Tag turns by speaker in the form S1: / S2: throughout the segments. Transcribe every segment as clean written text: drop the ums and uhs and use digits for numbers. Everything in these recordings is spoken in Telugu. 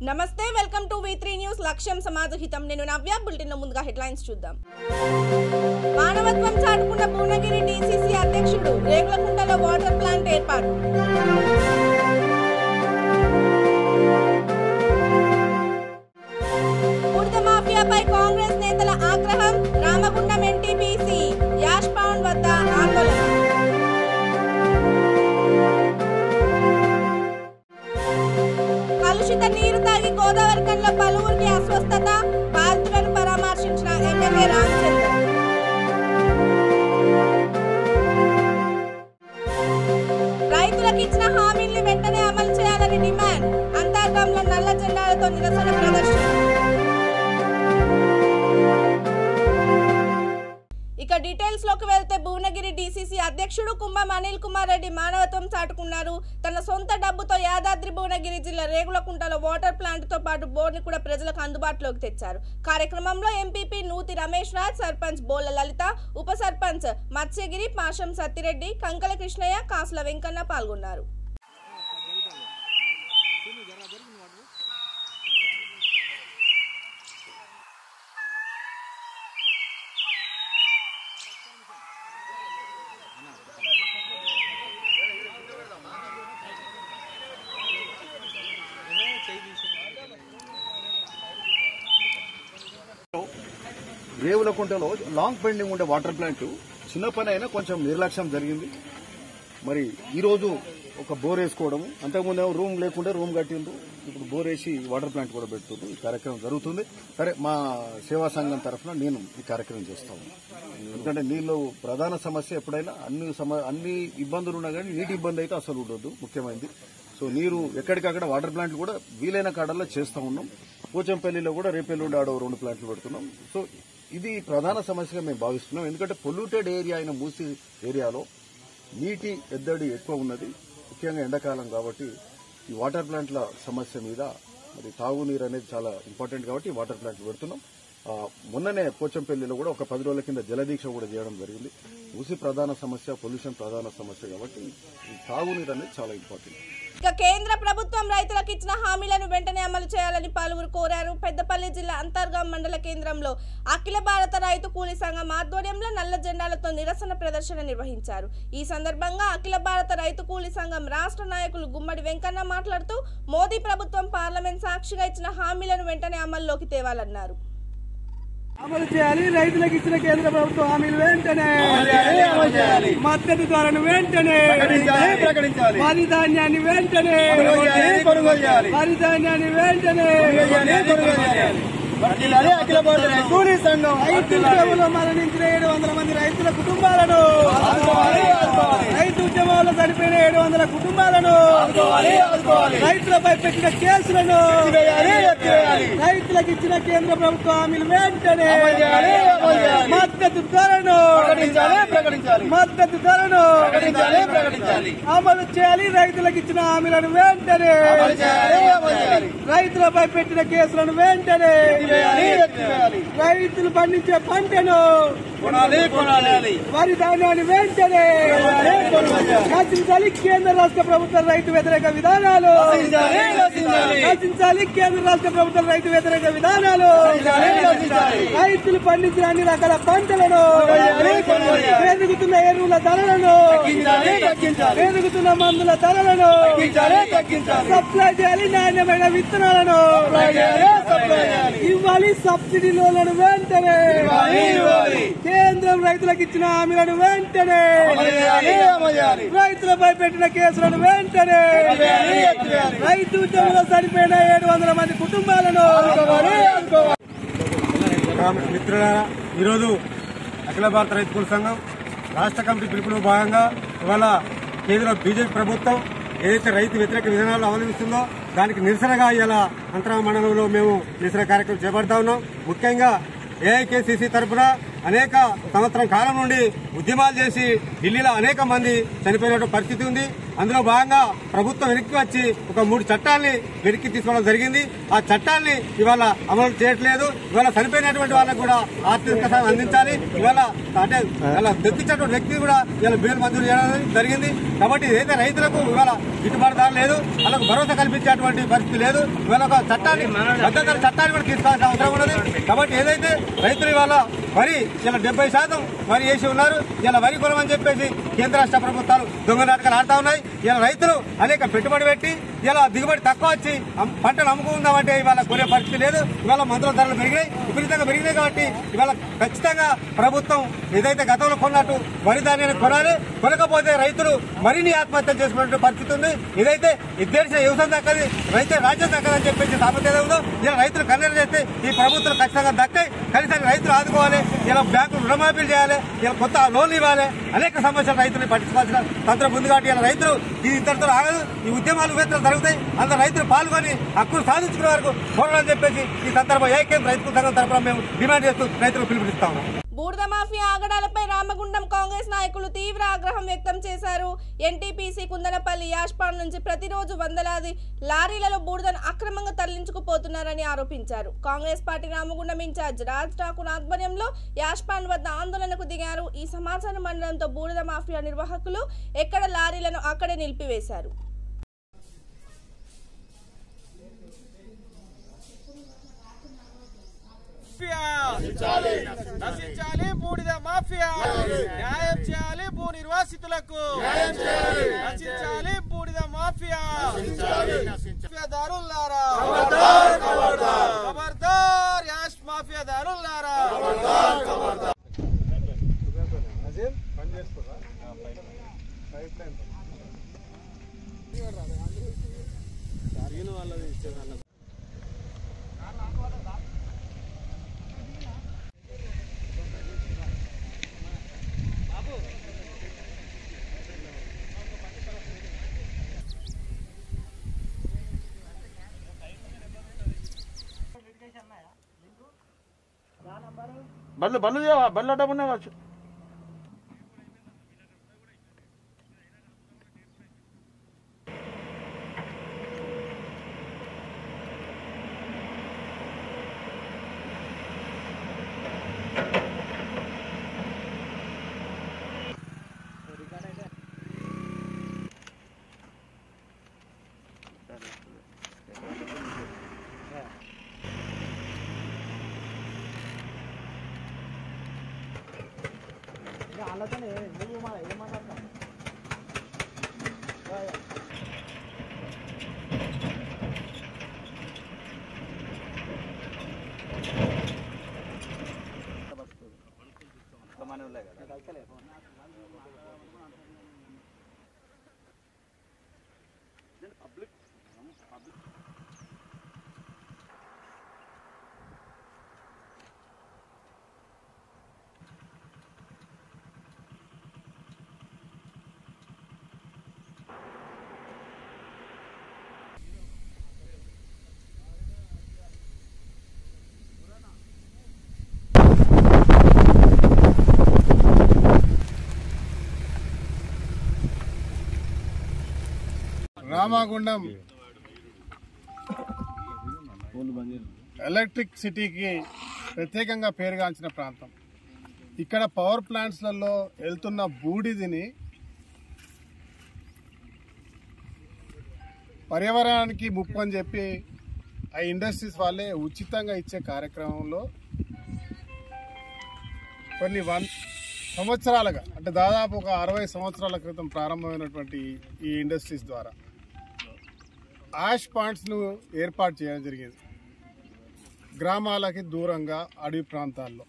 S1: నమస్తే వెల్కమ్ టు V3 న్యూస్ లక్ష్యం సమాజహితం నేను నవ్య బులెటిన్ ముందుగా హెడ్లైన్స్ చూద్దాం మానవత్వం చాటుకున్న భువనగిరి DCC అధ్యక్షుడు రేగులకుంటలో వాటర్ ప్లాంట్ ఏర్పాటు బురద మాఫియాపై కాంగ్రెస్ నేతల ఆగ్రహం రామగుండం NTPC యాష్ పౌండ్ వద్ద ఆందోళన కలుషిత నీరు తాగి గోదావరి కన్లో పలువురికి అస్వస్థత బాధితులను పరామర్శించిన ఎమ్మెల్యే రామచంద్ర రైతులకు ఇచ్చిన హామీల్ని వెంటనే అమలు చేయాలని డిమాండ్ అంతర్గంలో నల్ల జెండాలతో నిరసన ప్రదర్శన ఇక డీటెయిల్స్ లోకి వెళ్తే భువనగిరి DCC అధ్యక్షుడు కుంభం అనిల్ కుమార్ రెడ్డి మానవత్వం చాటుకున్నారు. తన సొంత డబ్బుతో యాదాద్రి భువనగిరి జిల్లా రేగులకుంటలో వాటర్ ప్లాంట్ తో పాటు బోర్డుని కూడా ప్రజలకు అందుబాటులోకి తెచ్చారు. కార్యక్రమంలో ఎంపీపీ నూతి రమేష్ రాజ్, సర్పంచ్ బోల లలిత, ఉప సర్పంచ్ మత్స్యగిరి, పాషం సత్తిరెడ్డి, కంకల కృష్ణయ్య, కాసుల వెంకన్న పాల్గొన్నారు.
S2: రేవులకుంటలో లాంగ్ పెండింగ్ ఉండే వాటర్ ప్లాంట్ చిన్న పని అయినా కొంచెం నిర్లక్ష్యం జరిగింది. మరి ఈరోజు ఒక బోర్ వేసుకోవడము, అంతకుముందు రూమ్ లేకుంటే రూమ్ కట్టిండ్రు, ఇప్పుడు బోర్ వేసి వాటర్ ప్లాంట్ కూడా పెడుతుండ్రు. ఈ కార్యక్రమం జరుగుతుంది. సరే, మా సేవా సంఘం తరఫున నేను ఈ కార్యక్రమం చేస్తాను. ఎందుకంటే నీళ్ళు ప్రధాన సమస్య. ఎప్పుడైనా అన్ని ఇబ్బందులు ఉన్నా కానీ నీటి ఇబ్బంది అయితే అసలు ఉండొద్దు, ముఖ్యమైనది. సో నీరు ఎక్కడికక్కడ వాటర్ ప్లాంట్లు కూడా వీలైన కాడల్లో చేస్తూ ఉన్నాం. పోచంపల్లిలో కూడా రేపెల్లుండి ఆడో 2 ప్లాంట్లు పెడుతున్నాం. సో ఇది ప్రధాన సమస్యగా మేము భావిస్తున్నాం. ఎందుకంటే పొల్యూటెడ్ ఏరియా అయిన మూసీ ఏరియాలో నీటి ఎద్దడి ఎక్కువ ఉన్నది, ముఖ్యంగా ఎండాకాలం కాబట్టి. ఈ వాటర్ ప్లాంట్ల సమస్య మీద మరి తాగునీరు అనేది చాలా ఇంపార్టెంట్ కాబట్టి వాటర్ ప్లాంట్లు పెడుతున్నాం. మొన్ననే పోచంపల్లిలో కూడా ఒక 10 రోజుల కింద జలదీక్ష కూడా చేయడం జరిగింది. మూసీ ప్రధాన సమస్య, పొల్యూషన్ ప్రధాన సమస్య కాబట్టి ఈ తాగునీరు అనేది చాలా ఇంపార్టెంట్.
S1: ఇక కేంద్ర ప్రభుత్వం రైతులకు ఇచ్చిన హామీలను వెంటనే అమలు చేయాలని పలువురు కోరారు. పెద్దపల్లి జిల్లా అంతర్గాం మండల కేంద్రంలో అఖిల భారత రైతు కూలీ సంఘం ఆధ్వర్యంలో నల్ల జెండాలతో నిరసన ప్రదర్శన నిర్వహించారు. ఈ సందర్భంగా అఖిల భారత రైతు కూలీ సంఘం రాష్ట్ర నాయకులు గుమ్మడి వెంకన్న మాట్లాడుతూ మోదీ ప్రభుత్వం పార్లమెంట్ సాక్షిగా ఇచ్చిన హామీలను వెంటనే అమల్లోకి తేవాలన్నారు.
S3: అమలు చేయాలి. రైతులకు ఇచ్చిన కేంద్ర ప్రభుత్వం హామీలు వెంటనే మద్దతు ధరను వెంటనే వరి ధాన్యాన్ని వెంటనే వరి ధాన్యాన్ని వెంటనే అఖిల భారత కూలీ సంఘం రైతుల్లో మరణించిన 700 మంది రైతుల కుటుంబాలను, రైతు ఉద్యమంలో చనిపోయిన 700 కుటుంబాలను, రైతులపై పెట్టిన కేసులను, రైతులకు ఇచ్చిన కేంద్ర ప్రభుత్వ హామీలు వెంటనే మద్దతు ధరను అమలు చేయాలి. రైతులకు ఇచ్చిన హామీలను వెంటనే, రైతులపై పెట్టిన కేసులను వెంటనే, రైతులు పండించే పంటను, వరి ధాన్యాన్ని వెంటనే రచించాలి. కేంద్ర రాష్ట్ర ప్రభుత్వ రైతు వ్యతిరేక విధానాలు రచించాలి. కేంద్ర రాష్ట్ర ప్రభుత్వ రైతు వ్యతిరేక విధానాలు, రైతులు పండించిన అన్ని రకాల పంటలను, పెరుగుతున్న ఎరువుల ధరలను, పెరుగుతున్న మందుల ధరలను సప్లై చేయాలి. నాణ్యమైన విత్తనాలను ఇవ్వాలి. సబ్సిడీ లోన్లను వెంటనే, కేంద్రం రైతులకు ఇచ్చిన హామీలను వెంటనే, రైతులపై పెట్టిన కేసులను వెంటనే, రైతు ఉద్యమంలో చనిపోయిన 700 మంది కుటుంబాలను.
S4: మిత్రులారా, ఈరోజు అఖిల భారత రైతు కూలీ సంఘం రాష్ట్ర కమిటీ పిలుపులో భాగంగా ఇవాళ కేంద్ర బీజేపీ ప్రభుత్వం ఏదైతే రైతు వ్యతిరేక విధానాలు అవలంబిస్తుందో దానికి నిరసనగా ఇవాళ అంతరామ మండలంలో మేము నిరసన కార్యక్రమం చేపడతా ఉన్నాం. ముఖ్యంగా AIKCC తరఫున అనేక సంవత్సరం కాలం నుండి ఉద్యమాలు చేసి ఢిల్లీలో అనేక మంది చనిపోయిన పరిస్థితి ఉంది. అందులో భాగంగా ప్రభుత్వం వెనక్కి వచ్చి ఒక 3 చట్టాలని వెనక్కి తీసుకోవడం జరిగింది. ఆ చట్టాలని ఇవాళ అమలు చేయట్లేదు. ఇవాళ చనిపోయినటువంటి వాళ్ళకు కూడా ఆర్థిక సాయం అందించాలి. ఇవాళ అంటే దక్కించినటువంటి వ్యక్తి కూడా ఇవాళ బిల్లు మంజూరు చేయడం జరిగింది. కాబట్టి ఏదైతే రైతులకు ఇవాళ గిట్టుబాటు ధర లేదు, వాళ్ళకు భరోసా కల్పించేటువంటి పరిస్థితి లేదు. ఇవాళ ఒక చట్టాన్ని మద్దతు చట్టాన్ని కూడా తీసుకోవాల్సిన అవసరం ఉన్నది. కాబట్టి ఏదైతే రైతులు ఇవాళ వరి ఇలా 70% వరి వేసి ఉన్నారు. ఇలా వరి కొనమని చెప్పేసి కేంద్ర రాష్ట్ర ప్రభుత్వాలు దొంగ నాటకాలు ఆడుతా ఉన్నాయి. ఇలా రైతులు అనేక పెట్టుబడి పెట్టి ఇలా దిగుబడి తక్కువ వచ్చి పంటలు అమ్ముకుందామంటే ఇవాళ కొనే పరిస్థితి లేదు. ఇవాళ మందుల ధరలు పెరిగినాయి, విపరీతంగా పెరిగినాయి. కాబట్టి ఇవాళ ఖచ్చితంగా ప్రభుత్వం ఏదైతే గతంలో కొన్నట్టు వరి ధాన్యాన్ని కొనాలి. కొనకపోతే రైతులు మరిన్ని ఆత్మహత్యలు చేసుకునే పరిస్థితి ఉంది. ఇదైతే ఇద్దరిసిన వ్యవసాయం దక్కది, రైతే రాజ్యం దక్కదని చెప్పేసి సామెత ఉందో ఇలా రైతులు కన్నెర చేస్తే ఈ ప్రభుత్వం ఖచ్చితంగా దక్కాయి. కనీసం రైతులు ఆదుకోవాలి. ఇలా బ్యాంకులు రుణమాఫీలు చేయాలి, ఇలా కొత్త లోన్లు ఇవ్వాలి. అనేక సమస్యలు రైతులు పట్టించుకోవాల్సిన తంత్రం ఉంది. కాబట్టి ఇలా రైతులు ఇది ఇతరులతో ఆగదు. ఈ ఉద్యమాలు వేతలు జరుగుతాయి. అందులో రైతులు పాల్గొని హక్కులు సాధించుకునే వరకు పోరాడని చెప్పేసి ఈ సందర్భంగా ఏకేం రైతు సంఘం తరఫున మేము డిమాండ్ చేస్తూ రైతులు పిలుపునిస్తాము.
S1: బూడిద మాఫియా ఆగడాలపై రామగుండం కాంగ్రెస్ నాయకులు తీవ్ర ఆగ్రహం వ్యక్తం చేశారు. ఎన్టీపీసీ కుందనపల్లి యాష్పాన్ నుంచి ప్రతిరోజు వందలాది లారీలలో బూడిదను అక్రమంగా తరలించుకుపోతున్నారని ఆరోపించారు. కాంగ్రెస్ పార్టీ రామగుండం ఇన్ఛార్జ్ రాజ్ ఠాకూర్ ఆధ్వర్యంలో యాష్పాన్ వద్ద ఆందోళనకు దిగారు. ఈ సమాచారం మండలంతో బూడిద మాఫియా నిర్వాహకులు ఎక్కడ లారీలను అక్కడే నిలిపివేశారు.
S5: నశించాలి బూడిద మాఫియా, న్యాయం చేయాలి భూ నిర్వాసితులకు, నశించాలి బూడిద మాఫియా, మాఫియాదారులారా ఖబర్దార్, యాష్ మాఫియాదారులారా
S6: బండ్లు అడ్డమున్నా కావచ్చు.
S7: రామగుండం ఎలక్ట్రిక్ సిటీకి ప్రత్యేకంగా పేరుగాంచిన ప్రాంతం. ఇక్కడ పవర్ ప్లాంట్స్లలో వెళ్తున్న బూడిదని పర్యావరణానికి ముప్పు అని చెప్పి ఆ ఇండస్ట్రీస్ వాళ్ళే ఉచితంగా ఇచ్చే కార్యక్రమంలో కొన్ని సంవత్సరాలుగా, అంటే దాదాపు ఒక 60 సంవత్సరాల క్రితం ప్రారంభమైనటువంటి ఈ ఇండస్ట్రీస్ ద్వారా యాష్ పాయింట్స్ను ఏర్పాటు చేయడం జరిగింది గ్రామాలకి దూరంగా అడవి ప్రాంతాల్లో.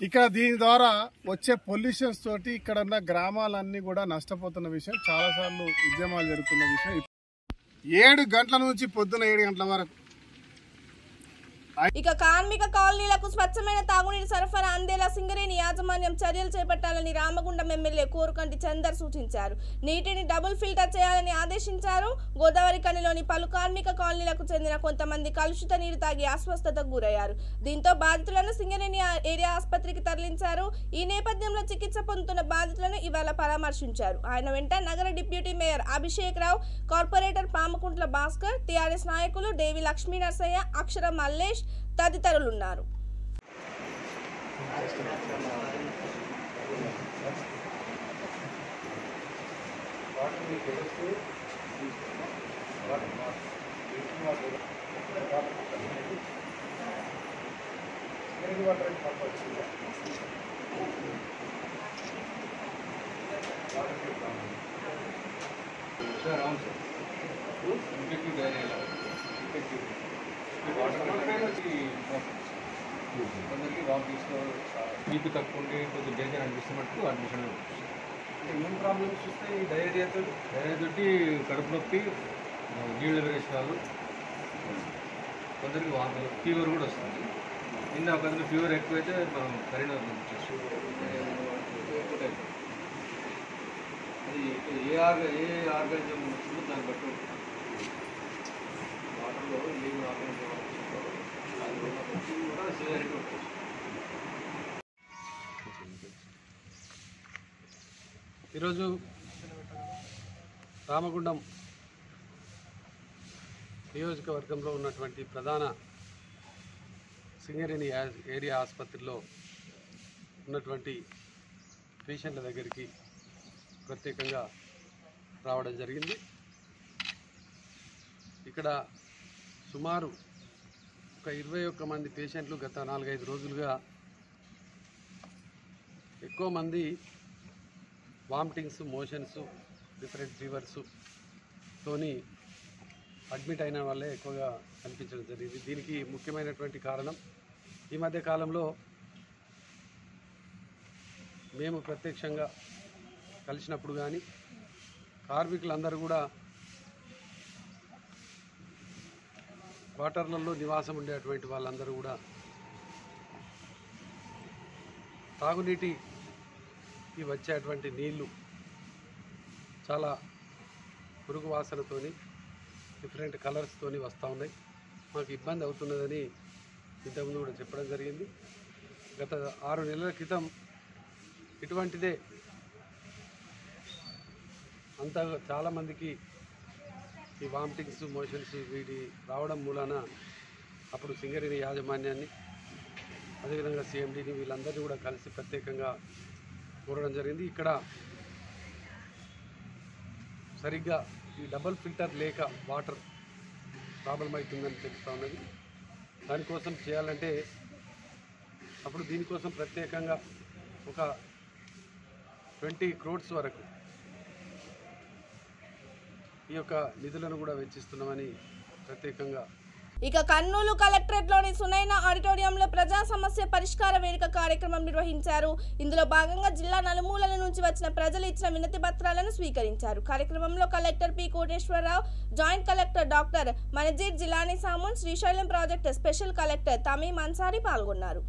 S7: ఇక్కడ దీని ద్వారా వచ్చే పొల్యూషన్స్ తోటి ఇక్కడ ఉన్న గ్రామాలన్నీ కూడా నష్టపోతున్న విషయం, చాలాసార్లు ఉద్యమాలు జరుగుతున్న విషయం. 7 గంటల నుంచి పొద్దున 7 గంటల వరకు
S1: ఇక కార్మిక కాలనీలకు స్వచ్ఛమైన తాగునీటి సరఫరా అందేలా సింగరేణి యాజమాన్యం చర్యలు చేపట్టాలని రామగుండం ఎమ్మెల్యే కోరుకంటి చందర్ సూచించారు. నీటిని డబుల్ ఫిల్టర్ చేయాలని ఆదేశించారు. గోదావరి కనిలోని పలు కార్మిక కాలనీలకు చెందిన కొంతమంది కలుషిత నీరు తాగి అస్వస్థతకు గురయ్యారు. దీంతో బాధితులను సింగరేణి ఏరియా ఆసుపత్రికి తరలించారు. ఈ నేపథ్యంలో చికిత్స పొందుతున్న బాధితులను ఇవాళ పరామర్శించారు. ఆయన వెంట నగర డిప్యూటీ మేయర్ అభిషేక్ రావు, కార్పొరేటర్ పామకుంట్ల భాస్కర్, టీఆర్ఎస్ నాయకులు దేవి లక్ష్మీ నరసయ్య, అక్షర మల్లేష్ తదితరులున్నారు.
S8: కొందరికి వామిటింగ్స్లో బీపీ తక్కువ ఉండి కొంచెం డేంజర్ అనిపిస్తున్నట్టు అడ్మిషన్ ఏం ప్రాబ్లమ్స్ చూస్తే ఈ డయేరియాతో కడుపు నొప్పి, నీళ్ళు విరేచనాలు, కొందరికి వాంతులు, ఫీవర్ కూడా వస్తుంది. నిన్న కొందరికి ఫీవర్ ఎక్కువైతే మనం కరీంనగర్ పంపించేస్తాం. అది ఏ ఆర్గానిజం వచ్చిందో దాన్ని బట్టి వాటర్లో ఏ ఆర్గానిజం వచ్చిందో అది కూడా సివియారిటీ ఉంటుంది.
S9: ఈరోజు రామగుండం నియోజకవర్గంలో ఉన్నటువంటి ప్రధాన సింగరేణి ఏరియా ఆసుపత్రిలో ఉన్నటువంటి పేషెంట్ల దగ్గరికి ప్రత్యేకంగా రావడం జరిగింది. ఇక్కడ సుమారు ఒక 21 మంది పేషెంట్లు గత 4-5 రోజులుగా ఎక్కువ మంది వామిటింగ్స్, మోషన్స్, డిఫరెంట్ ఫీవర్స్ తోని అడ్మిట్ అయిన వాళ్ళే ఎక్కువగా కనిపించడం జరిగింది. దీనికి ముఖ్యమైనటువంటి కారణం ఈ మధ్య కాలంలో మేము ప్రత్యక్షంగా కలిసినప్పుడు కానీ కార్మికులందరూ కూడా క్వార్టర్లలో నివాసం ఉండేటువంటి వాళ్ళందరూ కూడా తాగునీటికి వచ్చేటువంటి నీళ్లు చాలా పురుగు వాసనతోని, డిఫరెంట్ కలర్స్తోని వస్తూ ఉన్నాయి. మాకు ఇబ్బంది అవుతున్నదని ఇంతకుముందు కూడా చెప్పడం జరిగింది. గత 6 నెలల క్రితం ఇటువంటిదే అంతా చాలామందికి ఈ వామిటింగ్స్, మోషన్స్ వీటి రావడం మూలాన అప్పుడు సింగరేణి యాజమాన్యాన్ని, అదేవిధంగా సిఎండిని వీళ్ళందరినీ కూడా కలిసి ప్రత్యేకంగా కోరడం జరిగింది. ఇక్కడ సరిగ్గా ఈ డబల్ ఫిల్టర్ లేక వాటర్ ప్రాబ్లం అవుతుందని తెలుస్తూ ఉన్నది. దానికోసం చేయాలంటే అప్పుడు దీనికోసం ప్రత్యేకంగా ఒక 20 crores వరకు ఈ యొక్క నిధులను కూడా వెచ్చిస్తున్నామని ప్రత్యేకంగా.
S1: ఇక కర్నూలు కలెక్టరేట్లోని సునైనా ఆడిటోరియంలో ప్రజా సమస్య పరిష్కార వేదిక కార్యక్రమం నిర్వహించారు. ఇందులో భాగంగా జిల్లా నలుమూలల నుంచి వచ్చిన ప్రజలు ఇచ్చిన వినతి పత్రాలను స్వీకరించారు. కార్యక్రమంలో collector P Koteswararao, joint collector doctor Manazir Jilani Samoon, Srisailam project special collector Tamim Ansari పాల్గొన్నారు.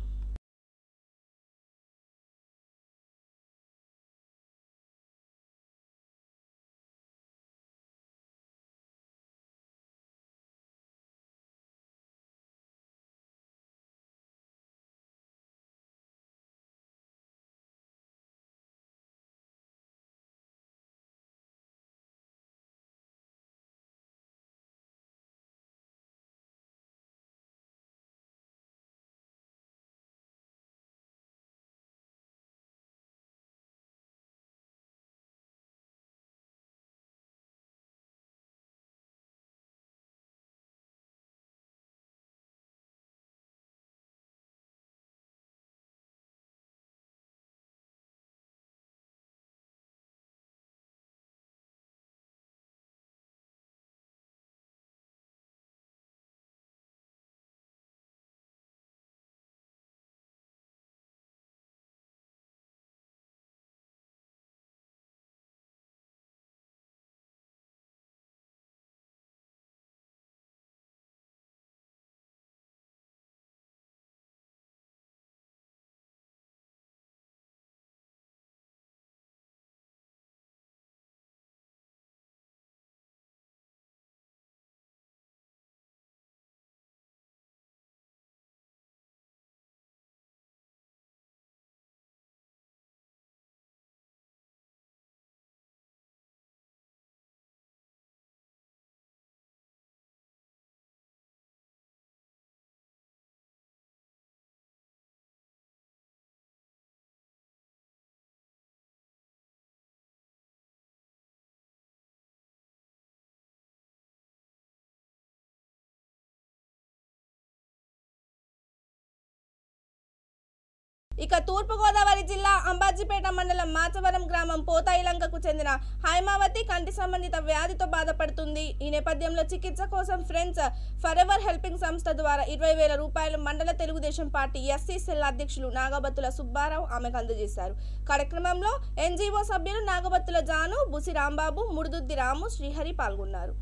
S1: ఇక తూర్పుగోదావరి జిల్లా అంబాజీపేట మండలం మాచవరం గ్రామం పోతాయిలంకకు చెందిన హైమావతి కంటి సంబంధిత వ్యాధితో బాధపడుతుంది. ఈ నేపథ్యంలో చికిత్స కోసం ఫ్రెండ్స్ ఫరెవర్ హెల్పింగ్ సంస్థ ద్వారా 20,000 రూపాయలు మండల తెలుగుదేశం పార్టీ ఎస్సీ సెల్ అధ్యక్షులు నాగబత్తుల సుబ్బారావు ఆమెకు అందజేశారు. కార్యక్రమంలో ఎన్జీఓ సభ్యులు నాగబత్తుల జాను, బుసి రాంబాబు, ముడుదుద్ది రాము, శ్రీహరి పాల్గొన్నారు.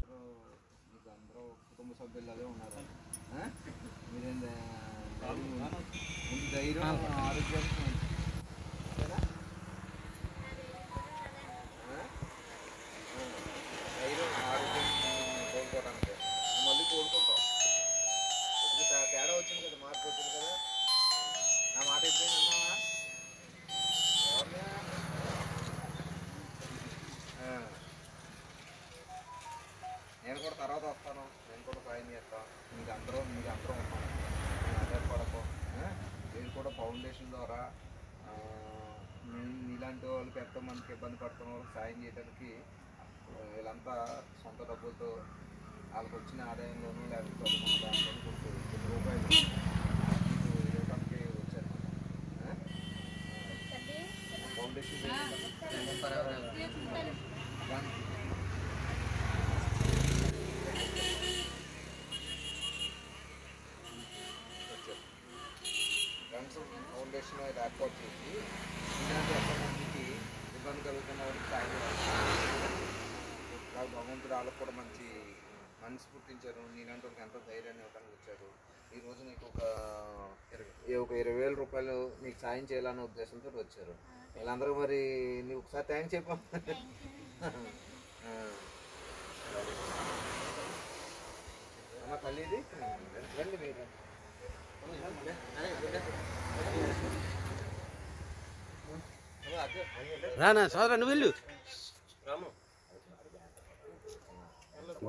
S5: మళ్ళీ కోరుకుంటాం. తేడా వచ్చింది కదా, మార్పు వచ్చింది కదా. నా మాట ఎప్పుడైనా ఉన్నావా? నేను కూడా తర్వాత వస్తాను, నేను కూడా సాయం చేస్తాను. మీకు అందరూ ఉంటాను, ఆధారపడకు. నేను కూడా ఫౌండేషన్ ద్వారా ఇలాంటి వాళ్ళకి ఎంతోమందికి ఇబ్బంది పడుతున్న వాళ్ళకి సాయం చేయడానికి వీళ్ళంతా సొంత డబ్బులతో వాళ్ళకి వచ్చిన ఆదాయంలోనూ లేకపోతే చదువుకున్న దాంట్లో కొన్ని రూపాయలు ఇవ్వడానికి వచ్చారు. ఫౌండేషన్ ఫౌండేషన్ ఏర్పాటు చేసి ఇలాంటి ఎంతమందికి ఇబ్బంది కలుగుతున్న వారికి సాయం చేయాలి. భగవంతుడు వాళ్ళకు కూడా మంచి మనసు పుట్టించారు. నీలాంటి వాళ్ళకి ఎంతో ధైర్యాన్ని ఇవ్వడానికి వచ్చారు. ఈరోజు నీకు ఒక 20,000 రూపాయలు నీకు సాయం చేయాలనే ఉద్దేశంతో వచ్చారు. వీళ్ళందరూ మరి నీకు ఒకసారి థ్యాంక్స్ చెప్పు. అన్న తల్లిది రండి మీరు.
S3: రానా సోదరా నువ్వు వెళ్ళు.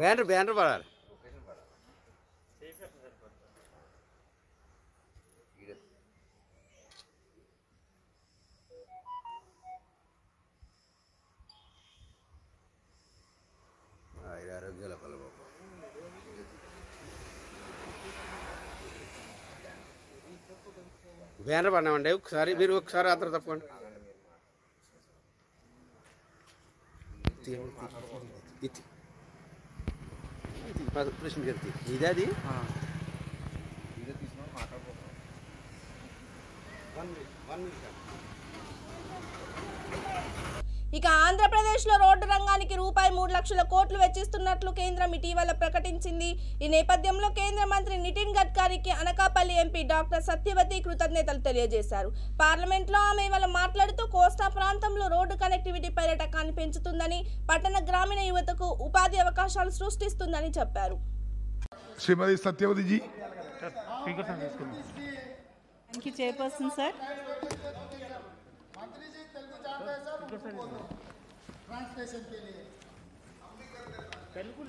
S3: బ్యానర్ పడాలి. ఆరోగ్యాల కలబాబు బ్యానర్ పడినామండి. ఒకసారి మీరు ఒకసారి ఆత్ర తప్పండి. ప్రశ్న కడితే ఇదే అది
S1: ఇక ఆంధ్రప్రదేశ్లో రోడ్డు రంగానికి రూపాయి 3 లక్షల కోట్లు వెచ్చిస్తున్నట్లు కేంద్రం ఇటీవల ప్రకటించింది. ఈ నేపథ్యంలో కేంద్ర మంత్రి నితిన్ గడ్కరీకి అనకాపల్లి ఎంపీ డాక్టర్ సత్యవతి కృతజ్ఞతలు తెలియజేశారు. పార్లమెంట్లో ఆమె ఇవాళ మాట్లాడుతూ కోస్తా ప్రాంతంలో రోడ్డు కనెక్టివిటీ పర్యాటకాన్ని పెంచుతుందని, పట్టణ గ్రామీణ యువతకు ఉపాధి అవకాశాలు సృష్టిస్తుందని చెప్పారు.
S10: Shrimati Satyavathi ji.
S11: Thank you chairperson sir.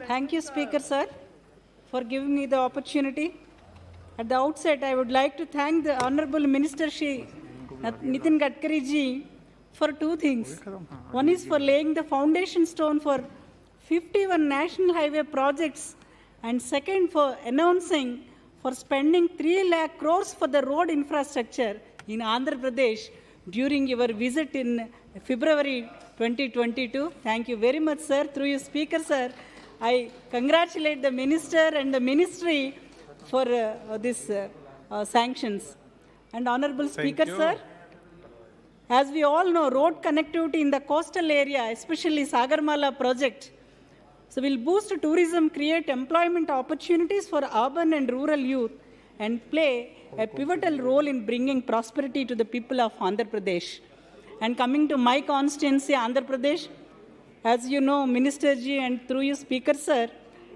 S11: Thank you, Speaker Sir, for giving me the opportunity. At the outset, I would like to thank the Honorable Minister Shri Nitin Gadkari ji for two things. One is for laying the foundation stone for 51 national highway projects, and second for announcing for spending 3 lakh crores for the road infrastructure in Andhra Pradesh during your visit in February 2022. Thank you very much, sir. Through you, Speaker, sir, I congratulate the Minister and the Ministry for this sanctions. And Honorable Speaker, sir, as we all know, road connectivity in the coastal area, especially Sagarmala project, so will boost tourism, create employment opportunities for urban and rural youth, and play a pivotal role in bringing prosperity to the people of Andhra Pradesh. And coming to my constituency, Andhra Pradesh, as you know, Minister ji, and through you, Speaker sir,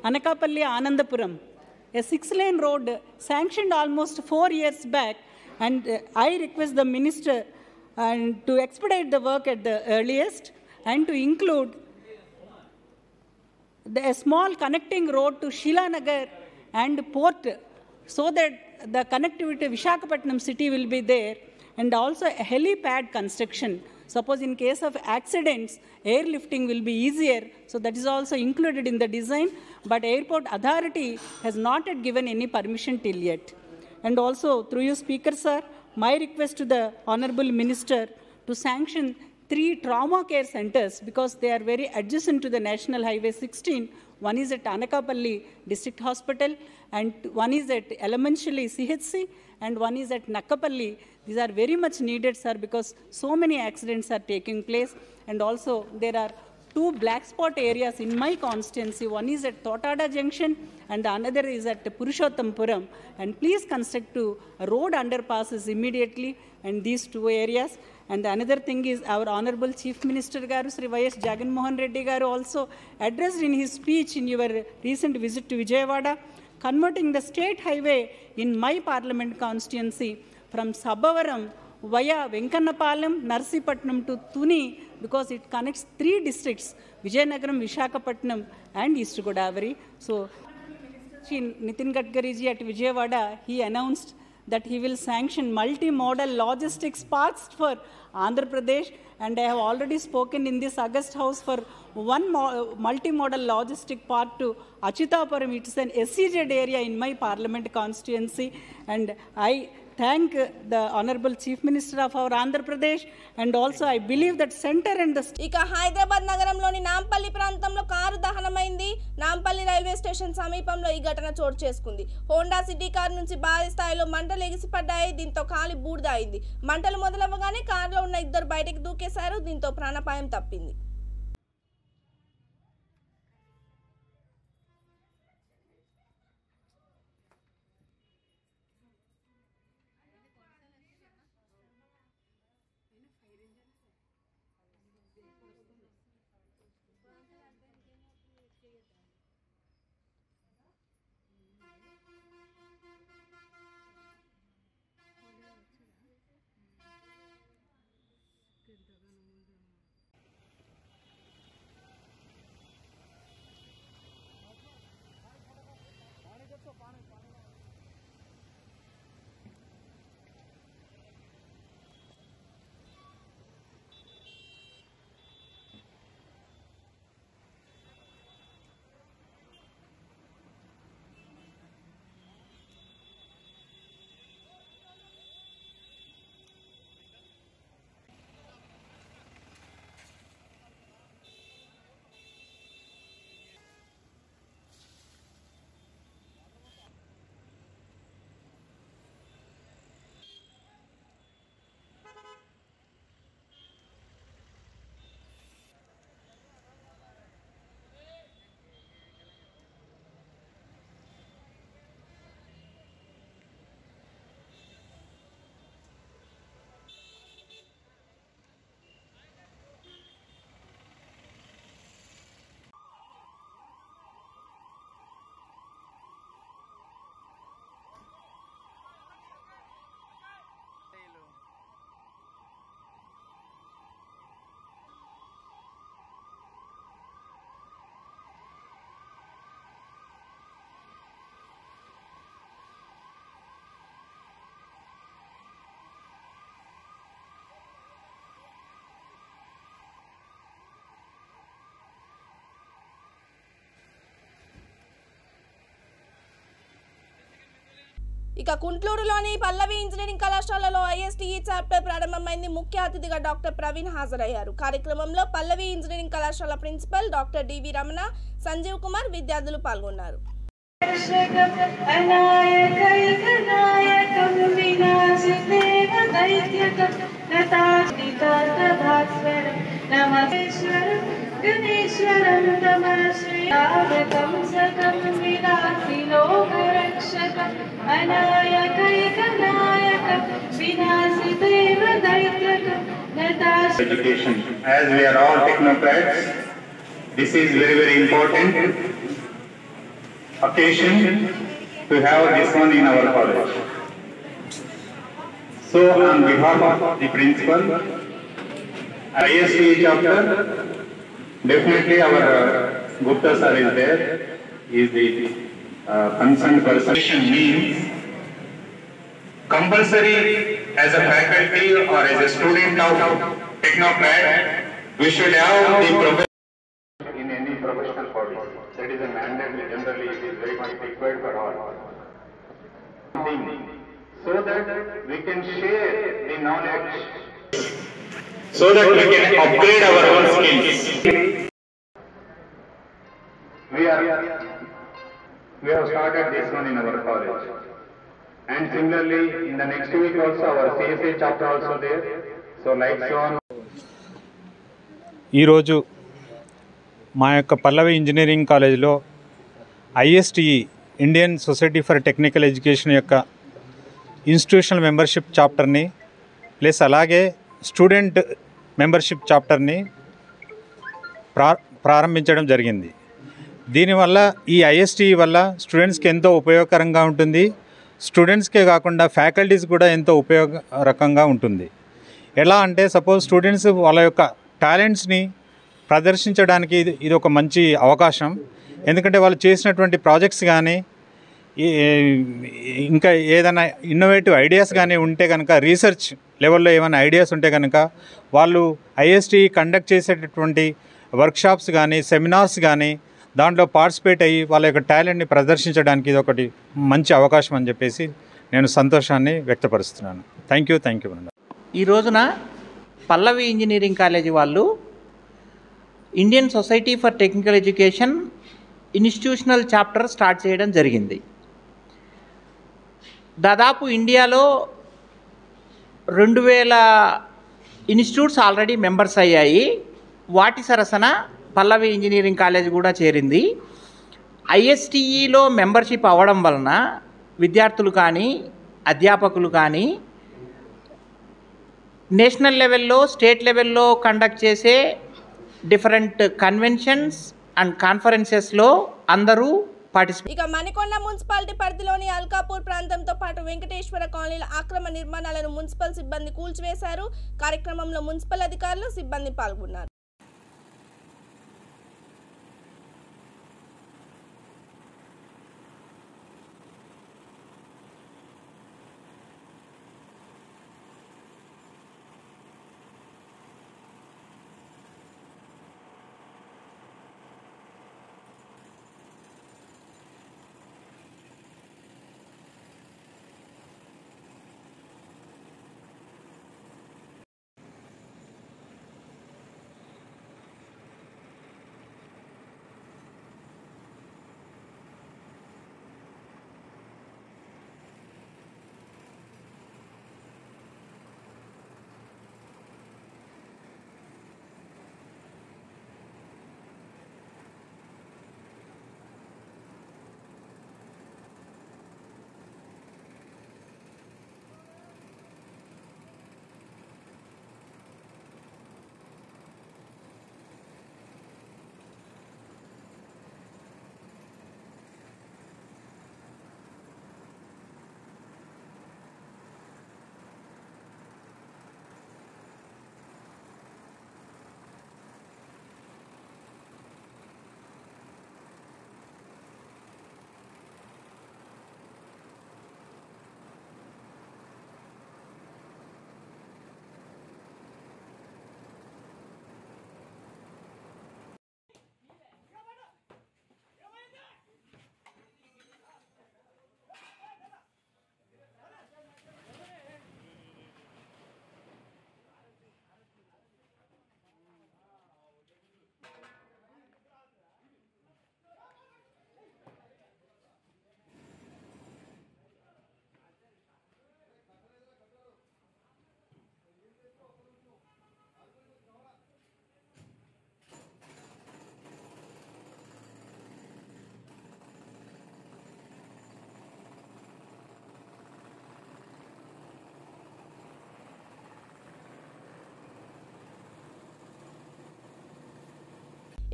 S11: Anakapalli Anandapuram, a 6-lane road sanctioned almost 4 years back, and I request the Minister to expedite the work at the earliest and to include a small connecting road to Shilanagar and Port, so that the connectivity to Visakhapatnam city will be there, and also a helipad construction. Suppose in case of accidents, airlifting will be easier, so that is also included in the design, but Airport Authority has not yet given any permission till yet. And also, through you, Speaker sir, my request to the Honorable Minister to sanction 3 trauma care centers because they are very adjacent to the National Highway 16. One is at Anakapalli District Hospital and one is at Elementally CHC and one is at Nakkapalli. These are very much needed, sir, because so many accidents are taking place, and also there are 2 black spot areas in my constituency. One is at Thotada Junction and the another is at Purushottampuram. And please construct 2 road underpasses immediately in these 2 areas. And the another thing is our Honorable Chief Minister Garu Sri Y.S. Jagan Mohan Reddy Garu also addressed in his speech in your recent visit to Vijayawada, converting the state highway in my parliament constituency from Sabavaram via Venkannapalam, Narsipatnam to Tuni, because it connects 3 districts, Vijayanagaram, Vishakhapatnam and East Godavari. So, Nitin Gadkari ji at Vijayawada, he announced that he will sanction multimodal logistics parks for Andhra Pradesh, and I have already spoken in this August House for one multimodal logistic park to Achitapuram. It is an SEZ area in my parliament constituency, and I thank the Honorable Chief Minister of our Andhra Pradesh, and also I believe that center and the
S1: ఇక హైదరాబాద్ నగరంలోని నాంపల్లి ప్రాంతంలో కారు దహనమైంది. నాంపల్లి రైల్వే స్టేషన్ సమీపంలో ఈ ఘటన చోటు చేసుకుంది. హోండా సిటీ కారు నుంచి భారీ స్థాయిలో మంటలు ఎగిసిపడ్డాయి. దీంతో కాలి బూడిద అయింది. మంటలు మొదలవ్వగానే కారులో ఉన్న 2 బయటికి దూకేశారు. దీంతో ప్రాణాపాయం తప్పింది. ఇక కుంట్లూరులోని పల్లవి ఇంజనీరింగ్ కళాశాలలో ఐఎస్టీఈ చాప్టర్ ప్రారంభమైంది. ముఖ్య అతిథిగా డాక్టర్ ప్రవీణ్ హాజరయ్యారు. కార్యక్రమంలో పల్లవి ఇంజనీరింగ్ కళాశాల ప్రిన్సిపల్ డాక్టర్ డివి రమణ, సంజీవ్ కుమార్ విద్యార్థులు పాల్గొన్నారు.
S12: गणेश्वरं तमश्रीयावकं सकं विनाशिलोकरक्षकं अनायकैकनायकं विनाशिदेवदैत्यकं
S13: Education. As we are all technocrats, this is very, very important occasion to have this one in our college. So, on behalf of the principal, ISTE chapter, definitely our Gupta sir is there. He is the concerned person. Means compulsory as a faculty or as a student of technocrat, we should have the profession in any professional body. That is a mandate. Generally, it is very much required for all. so that we can share the knowledge, so that we can upgrade our own skills. We have started this one in our college, and similarly in the next week also our CSA chapter also there. So like so on.
S14: ఈరోజు మా యొక్క పల్లవి ఇంజనీరింగ్ కాలేజీలో ISTE Indian society for technical education యొక్క ఇన్స్టిట్యూషనల్ మెంబర్షిప్ చాప్టర్ని ప్లస్ అలాగే స్టూడెంట్ మెంబర్షిప్ చాప్టర్ని ప్రారంభించడం జరిగింది. దీనివల్ల ఈ ISTE వల్ల స్టూడెంట్స్కి ఎంతో ఉపయోగకరంగా ఉంటుంది. స్టూడెంట్స్కే కాకుండా ఫ్యాకల్టీస్ కూడా ఎంతో ఉపయోగకరంగా ఉంటుంది. ఎలా అంటే సపోజ్ స్టూడెంట్స్ వాళ్ళ యొక్క టాలెంట్స్ని ప్రదర్శించడానికి ఇది ఒక మంచి అవకాశం. ఎందుకంటే వాళ్ళు చేసినటువంటి ప్రాజెక్ట్స్ కానీ ఇంకా ఏదైనా ఇన్నోవేటివ్ ఐడియాస్ కానీ ఉంటే కనుక, రీసెర్చ్ లెవెల్లో ఏమైనా ఐడియాస్ ఉంటే కనుక వాళ్ళు ISTE కండక్ట్ చేసేటటువంటి వర్క్షాప్స్ కానీ సెమినార్స్ కానీ దాంట్లో పార్టిసిపేట్ అయ్యి వాళ్ళ యొక్క టాలెంట్ని ప్రదర్శించడానికి ఇది ఒకటి మంచి అవకాశం అని చెప్పేసి నేను సంతోషాన్ని వ్యక్తపరుస్తున్నాను. Thank you.
S15: ఈ రోజున పల్లవి ఇంజనీరింగ్ కాలేజీ వాళ్ళు Indian society for technical education institutional chapter start చేయడం జరిగింది. దాదాపు ఇండియాలో 2000 ఇన్స్టిట్యూట్స్ ఆల్రెడీ మెంబర్స్ అయ్యాయి. వాటి సరసన పల్లవి ఇంజనీరింగ్ కాలేజ్ కూడా చేరింది. ISTEలో మెంబర్షిప్ అవ్వడం వలన విద్యార్థులు కానీ అధ్యాపకులు కానీ నేషనల్ లెవెల్లో, స్టేట్ లెవెల్లో కండక్ట్ చేసే డిఫరెంట్ కన్వెన్షన్స్ అండ్ కాన్ఫరెన్సెస్లో అందరూ పార్టిసిపేట్.
S1: ఇక మణికొండ మున్సిపాలిటీ పరిధిలోని అల్కాపూర్ ప్రాంతంతో పాటు వెంకటేశ్వర కాలనీల ఆక్రమ నిర్మాణాలను మున్సిపల్ సిబ్బంది కూల్చివేశారు. కార్యక్రమంలో మున్సిపల్ అధికారులు, సిబ్బంది పాల్గొన్నారు.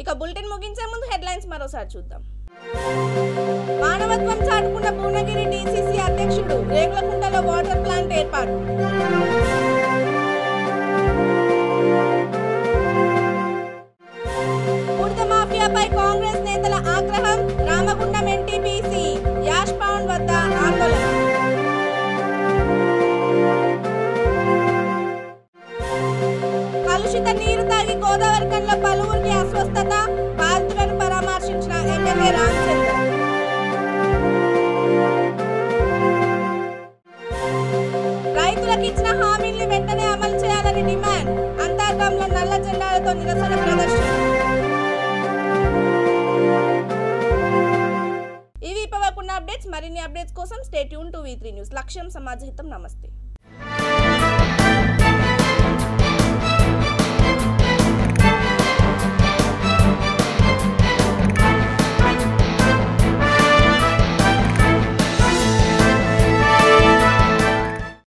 S1: ఇక బులెటిన్ ముగించే ముందు హెడ్లైన్స్ మరోసారి చూద్దాం. మానవత్వం చాటుకున్న భువనగిరి DCC అధ్యక్షుడు, రేగులకుంటలో వాటర్ ప్లాంట్ ఏర్పాటు. బురద మాఫియాపై కాంగ్రెస్ నేతల ఆగ్రహం, రామగుండం NTPC యాష్ పౌండ్ వద్ద ఆందోళన. కలుషిత నీరు తాగి గోదావరి కన్లో పలువురికి అస్వస్థత, బాధితులను పరామర్శించిన ఎమ్మెల్యే రామచంద్ర. ప్రదర్శన. ఇవి ఇప్పవరకున్న అప్డేట్స్. మరిన్ని అప్డేట్స్ కోసం stay tune to V3 news. లక్ష్యం సమాజహితం. నమస్తే.